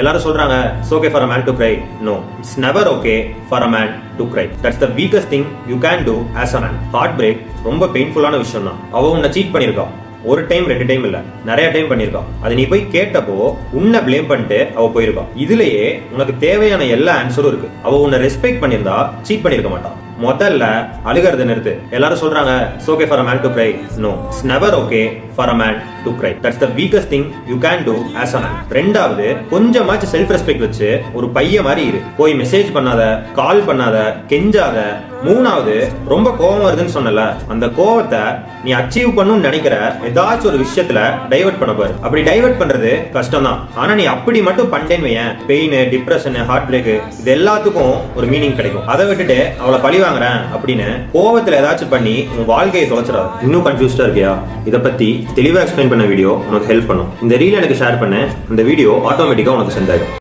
எல்லாரும் சொல்றாங்க it's okay for a man to cry. No, it's never okay for a man to cry. That's the weakest thing you can do as a man. Heartbreak ரொம்ப பெயின்ஃபுல்லான விஷயம் தான். அவ உன்னை seat பண்ணிருக்கா, ஒரு time ரெண்டு டைம் இல்ல, நிறைய டைம் பண்ணிருக்கா. அது நீ போய் கேட்டப்போ உன்னை பிளேம் பண்ணிட்டு அவ போயிருக்கா. இதுலயே உனக்கு தேவையான எல்லா ஆன்சரும் இருக்கு. அவ உன்னை ரெஸ்பெக்ட் பண்ணிருந்தா சீட் பண்ணிருக்க மாட்டான். முதல்ல அழுகிறத நிறுத்து. எல்லாரும் சொல்றாங்க it's okay for a man to cry. No, it's never okay for a man to cry. That's the weakest thing you can do as a man. ரெண்டாவது, கொஞ்சமாச்சு செல்ஃப் ரெஸ்பெக்ட் வச்சு ஒரு பையன் மாதிரி இரு. போய் மெசேஜ் பண்ணாத, கால் பண்ணாத, கெஞ்சாத. மூணாவது, ரொம்ப கோவம் வருதுன்னு சொன்னல, அந்த கோவத்தை நீ அச்சீவ் பண்ணணும்னு நினைக்கிற ஏதாச்சும் ஒரு விஷயத்துல டைவர்ட் பண்ண பாரு. அப்படி டைவர்ட் பண்றது கஷ்டம் தான். ஆனா நீ அப்படி மட்டும் பண்ணிட்டேன்னு வையேன், பெயின், டிப்ரெஷன், ஹார்ட் பிரேக், இது எல்லாத்துக்கும் ஒரு மீனிங் கிடைக்கும். அதை விட்டுட்டு அவளை பழி வாங்குறேன் அப்படின்னு கோவத்துல ஏதாச்சும் பண்ணி உன் வாழ்க்கையை தொலைச்சிடாது. இன்னும் கன்ஃபியூஸ்டா இருக்கியா? இதை பத்தி தெளிவா எக்ஸ்பிளைன் பண்ண வீடியோ உனக்கு ஹெல்ப் பண்ணும். இந்த ரீல் எனக்கு ஷேர் பண்ண, இந்த வீடியோ ஆட்டோமேட்டிக்கா உனக்கு சென்ட் ஆயிடும்.